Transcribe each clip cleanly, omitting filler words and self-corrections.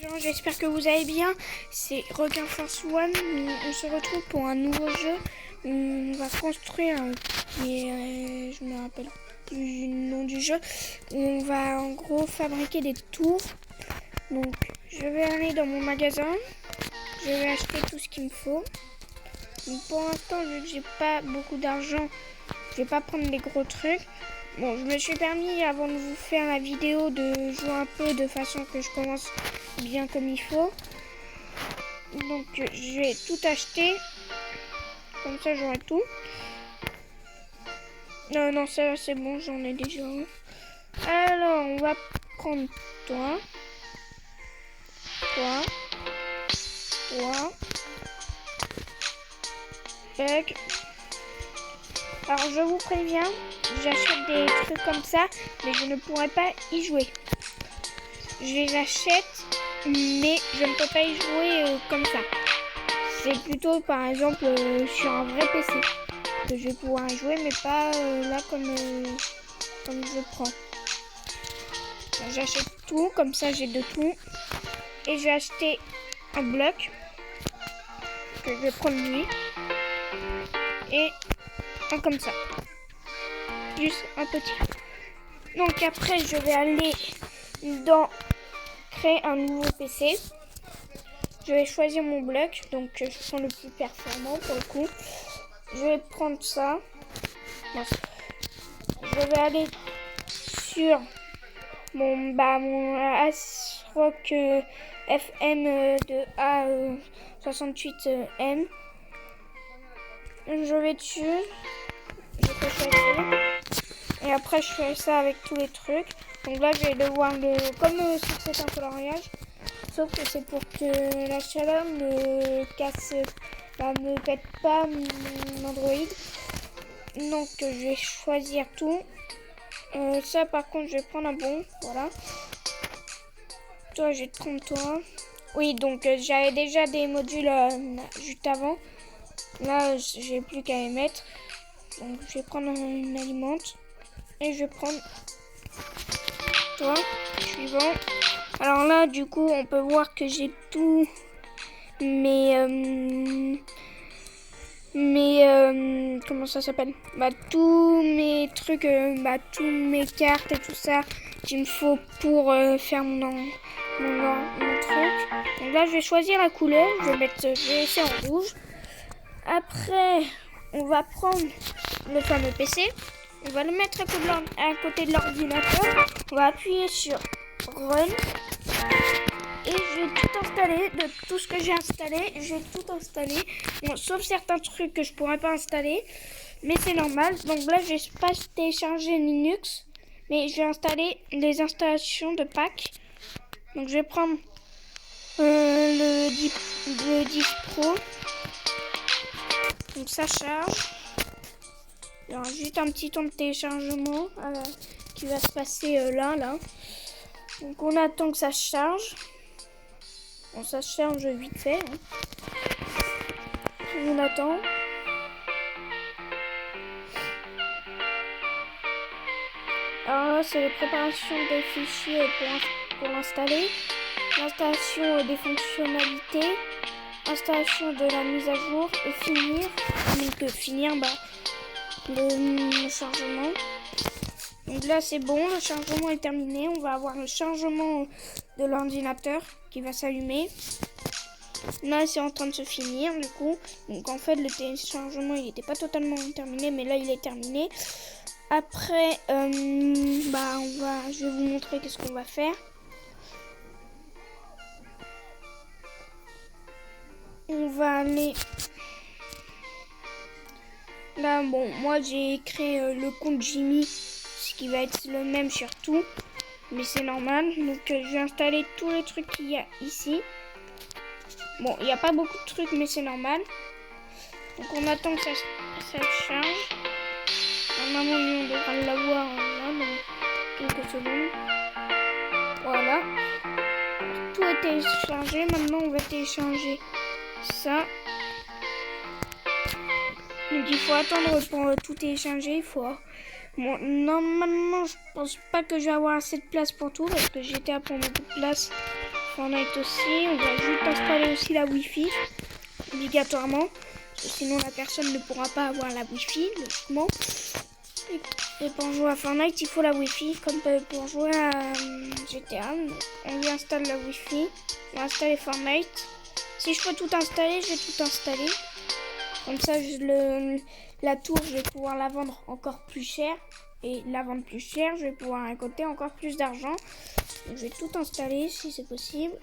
gens, j'espère que vous allez bien. C'est Requin Force One. On se retrouve pour un nouveau jeu. On va construire, je me rappelle plus du nom du jeu. On va en gros fabriquer des tours. Donc je vais aller dans mon magasin. Je vais acheter tout ce qu'il me faut. Donc, pour l'instant, vu que j'ai pas beaucoup d'argent, je vais pas prendre des gros trucs. Bon, je me suis permis avant de vous faire la vidéo de jouer un peu de façon que je commence bien comme il faut. Donc je vais tout acheter. Comme ça j'aurai tout. Non, ça c'est bon, j'en ai déjà un. Alors on va prendre toi. Bug. Alors je vous préviens, j'achète des trucs comme ça, mais je ne pourrai pas y jouer. Je les achète, mais je ne peux pas y jouer comme ça. C'est plutôt par exemple sur un vrai PC que je vais pouvoir y jouer, mais pas là comme je prends. J'achète tout, comme ça j'ai de tout. Et je vais acheter un bloc que je vais prendre lui. Et un comme ça. Juste un petit. Donc après je vais aller dans créer un nouveau PC. Je vais choisir mon bloc, donc je prends le plus performant pour le coup. Je vais prendre ça. Je vais aller sur mon ASRock FM de A68M. Je vais dessus. Je peux choisir. Et après je fais ça avec tous les trucs. Donc là je vais devoir comme si c'est un coloriage. Sauf que c'est pour que la chaleur ne pète pas mon Android. Donc je vais choisir tout. Ça par contre je vais prendre un bon. Voilà. Toi je vais te prendre toi. Oui donc j'avais déjà des modules juste avant. Là j'ai plus qu'à les mettre. Donc je vais prendre une alimente. Et je vais prendre toi. Suivant. Alors là, du coup, on peut voir que j'ai tout comment ça s'appelle? Tous mes trucs, tous mes cartes et tout ça qu'il me faut pour faire mon truc. Donc là, je vais choisir la couleur. Je vais laisser en rouge. Après, on va prendre le fameux PC. On va le mettre à côté de l'ordinateur. On va appuyer sur Run. Et je vais tout installer, de tout ce que j'ai installé, je vais tout installer. Bon, sauf certains trucs que je pourrais pas installer, mais c'est normal. Donc là, je vais pas télécharger Linux, mais je vais installer les installations de pack. Donc je vais prendre le 10 Pro. Donc ça charge. Il y aura juste un petit temps de téléchargement qui va se passer là. Donc on attend que ça charge. Bon, ça charge vite fait. On attend. Alors là, c'est les préparations des fichiers pour l'installer. L'installation des fonctionnalités. Installation de la mise à jour et finir. Donc finir le chargement. Donc là c'est bon, le chargement est terminé. On va avoir le chargement de l'ordinateur qui va s'allumer. Là c'est en train de se finir du coup. Donc en fait le téléchargement il n'était pas totalement terminé, mais là il est terminé. Après je vais vous montrer qu'est-ce qu'on va faire. On va aller là, bon, moi j'ai créé le compte Jimmy, ce qui va être le même sur tout, mais c'est normal. Donc je vais installer tous les trucs qu'il y a ici. Bon, il n'y a pas beaucoup de trucs, mais c'est normal. Donc on attend que ça charge. Normalement, on devra l'avoir là dans quelques secondes. Voilà. Alors, tout est téléchargé. Maintenant, on va télécharger ça. Donc il faut attendre pour tout télécharger. Bon, normalement je pense pas que je vais avoir assez de place pour tout parce que GTA prend beaucoup de place Fortnite aussi. On va juste installer aussi la Wi-Fi, obligatoirement. Parce que sinon la personne ne pourra pas avoir la Wi-Fi, logiquement. Et pour jouer à Fortnite, il faut la Wi-Fi, comme pour jouer à GTA. On lui installe la Wi-Fi. On va installer Fortnite. Si je peux tout installer, je vais tout installer. Comme ça, la tour, je vais pouvoir la vendre encore plus cher. Et la vendre plus cher, je vais pouvoir récolter encore plus d'argent. Donc, je vais tout installer si c'est possible.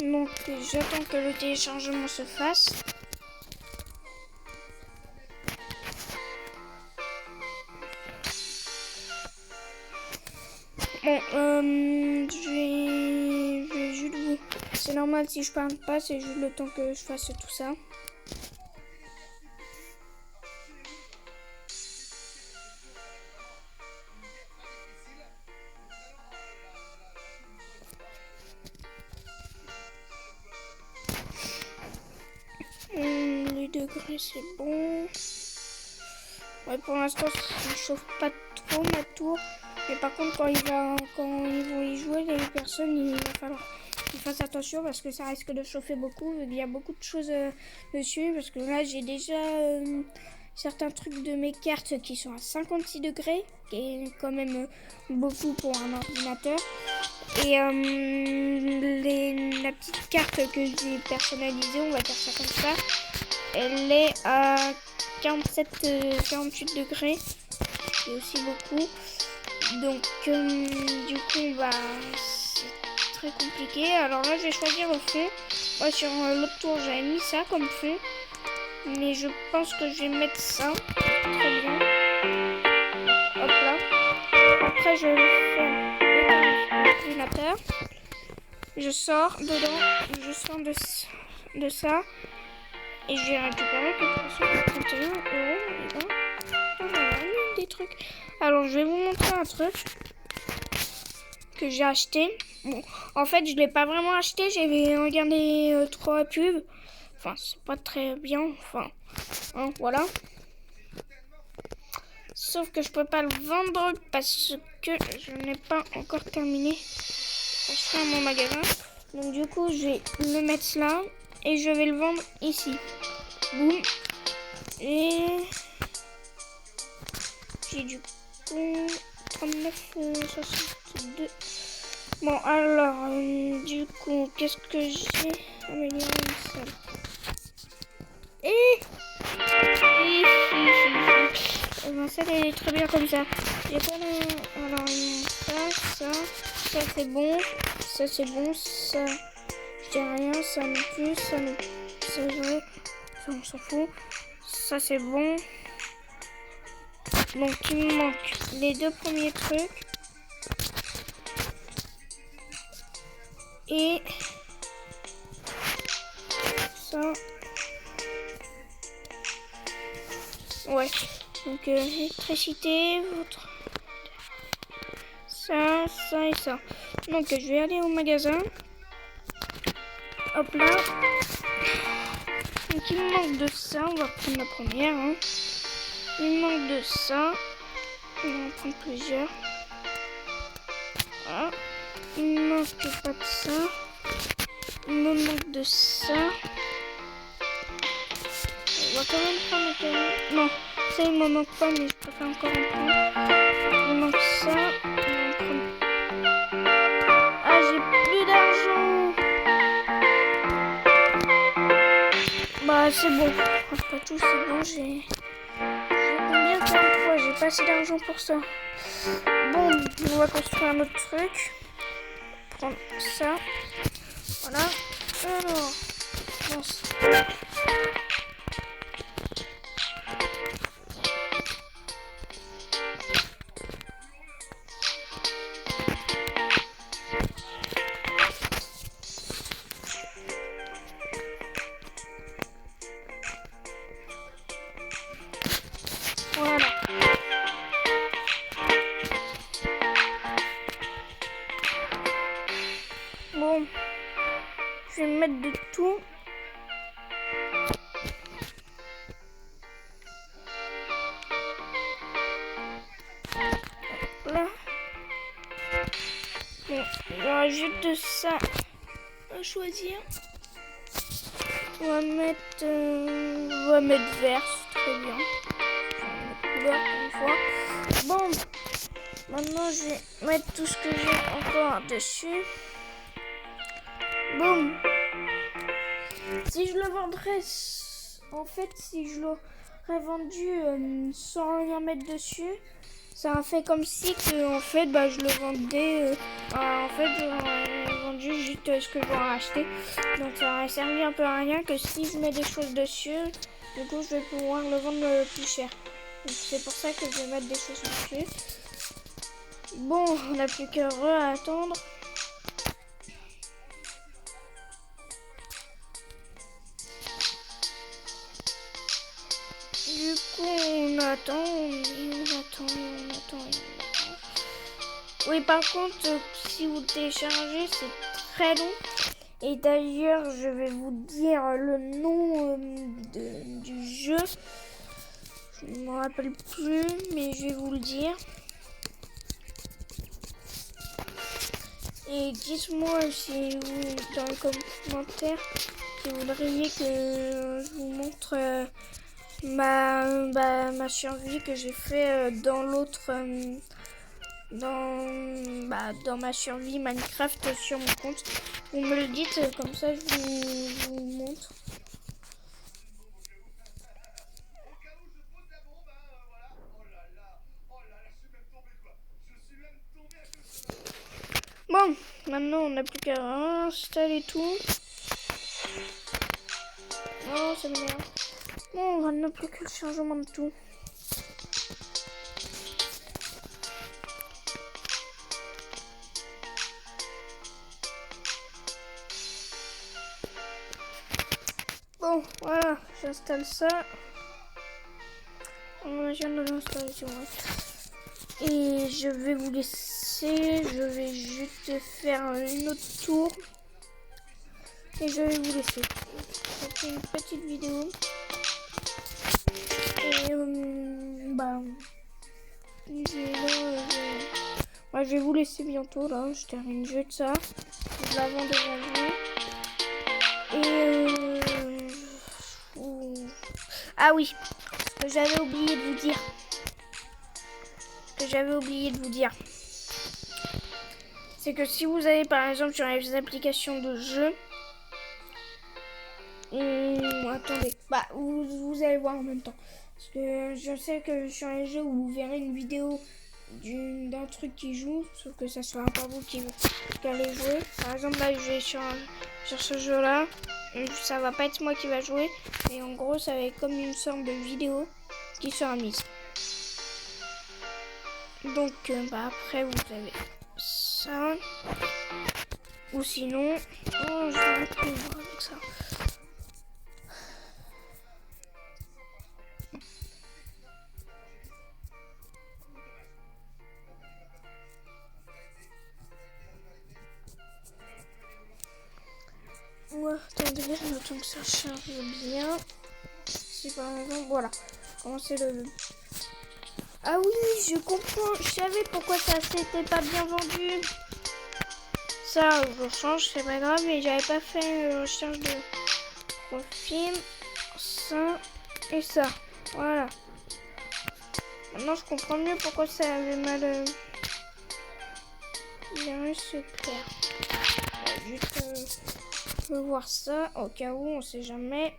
Donc, j'attends que le téléchargement se fasse. Bon, je vais juste vous... C'est normal si je parle pas, c'est juste le temps que je fasse tout ça. Les degrés, c'est bon. Ouais, pour l'instant, ça ne chauffe pas trop ma tour. Mais par contre, quand ils vont y jouer, les personnes, il va falloir qu'ils fassent attention parce que ça risque de chauffer beaucoup. Il y a beaucoup de choses dessus. Parce que là, j'ai déjà certains trucs de mes cartes qui sont à 56 degrés. Qui est quand même beaucoup pour un ordinateur. Et la petite carte que j'ai personnalisée, on va dire ça comme ça, elle est à 48 degrés. C'est aussi beaucoup. Donc, du coup, c'est très compliqué. Alors là, je vais choisir le fond. Moi, sur l'autre tour, j'avais mis ça comme fond. Mais je pense que je vais mettre ça. Très bien. Hop là. Après, je vais faire l'ordinateur. Je sors dedans. Je sors de ça. Et je vais récupérer quelque chose pour 31 €. Voilà, des trucs. Alors, je vais vous montrer un truc que j'ai acheté. Bon, en fait, je l'ai pas vraiment acheté. J'avais regardé 3 pubs. Enfin, c'est pas très bien. Enfin, hein, voilà. Sauf que je peux pas le vendre parce que je n'ai pas encore terminé d'acheter à mon magasin. Donc, du coup, je vais le mettre là et je vais le vendre ici. Boum. Et j'ai du coup 39,62. Bon, alors, du coup, qu'est-ce que j'ai amélioré une salle. Ma salle, elle est très bien comme ça. J'ai pas le... Alors, ça c'est bon. Ça c'est bon. Ça, je dis rien. Ça non plus. Ça non plus. Ça, on s'en fout. Ça c'est bon. Donc il me manque les 2 premiers trucs. Et ça. Ouais. Donc électricité, votre... Ça et ça. Donc je vais aller au magasin. Hop là. Donc il me manque de ça. On va prendre la première. Hein. Il me manque de ça. On va en prendre plusieurs. Voilà. Il me manque pas de ça. Il me manque de ça. On va quand même prendre le... Non, ça il me manque pas, mais je préfère encore en prendre. Il me manque ça. On va en prendre... Ah, j'ai plus d'argent. Bah, c'est bon. Après tout, c'est bon. J'ai combien 43. J'ai pas assez d'argent pour ça. Bon, on va construire un autre truc. Prendre ça. Voilà. Alors, bon, voilà. Bon, je vais mettre de tout. il y aura juste de ça à choisir. On va mettre vert, c'est très bien. Je vais mettre couleur pour une fois. Bon, maintenant je vais mettre tout ce que j'ai encore dessus. Boum. Si je le vendrais, en fait, si je l'aurais vendu sans rien mettre dessus, ça a fait comme si que, en fait, bah, je le vendais. En fait, j'aurais vendu juste ce que j'aurais acheté. Donc, ça aurait servi un peu à rien que si je mets des choses dessus, du coup, je vais pouvoir le vendre plus cher. Donc, c'est pour ça que je vais mettre des choses dessus. Bon, on n'a plus qu'à attendre. Du coup, on attend. Oui, par contre, si vous téléchargez, c'est très long. Et d'ailleurs, je vais vous dire le nom du jeu. Je ne me rappelle plus, mais je vais vous le dire. Et dites-moi si vous, dans les commentaires, si vous voudriez que je vous montre ma survie que j'ai fait dans l'autre dans ma survie Minecraft sur mon compte. Vous me le dites, comme ça je vous montre. Bon, maintenant on n'a plus qu'à installer tout. Oh, ça m'énerve. Bon, on n'a plus que le changement de tout. Bon, voilà, j'installe ça. On vient de l'installation. Et je vais vous laisser. Je vais juste faire une autre tour. Et je vais vous laisser. C'était une petite vidéo. Et je vais vous laisser bientôt là. Je termine juste ça. Je la vends devant vous. Et ah oui, ce que j'avais oublié de vous dire. C'est que si vous avez par exemple sur les applications de jeu, attendez, vous allez voir en même temps. Parce que je sais que sur les jeux, vous verrez une vidéo d'un truc qui joue, sauf que ça sera pas vous qui allez jouer. Par exemple, là, je vais sur ce jeu-là. Ça va pas être moi qui va jouer, mais en gros, ça va être comme une sorte de vidéo qui sera mise. Donc, après, vous avez ça. Ou sinon, je vais mettre avec ça. Attendez, attends que ça charge bien. Si par exemple, voilà. Comment c'est le... Ah oui, je comprends. Je savais pourquoi ça s'était pas bien vendu. Ça, je change, c'est pas grave, mais j'avais pas fait une recherche de profil. Ça et ça. Voilà. Maintenant, je comprends mieux pourquoi ça avait mal... bien se clair. Juste... Je veux voir ça au cas où, on sait jamais.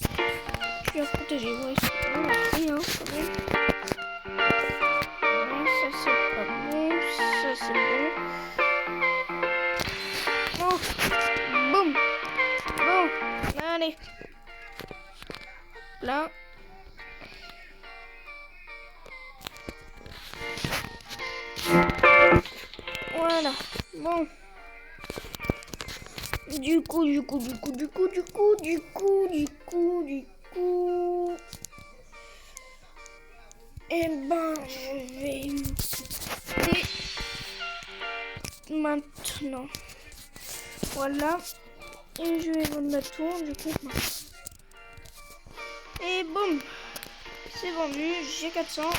Je suis à protéger, ouais, c'est pas merci, hein, quand même. Ça c'est pas bon, ça c'est bon. Oh, boum, bon, allez. Là. Voilà, bon. Du coup. Eh ben, je vais quitter maintenant. Voilà. Et je vais vendre la tour, du coup. Et boum. C'est vendu, j'ai 400.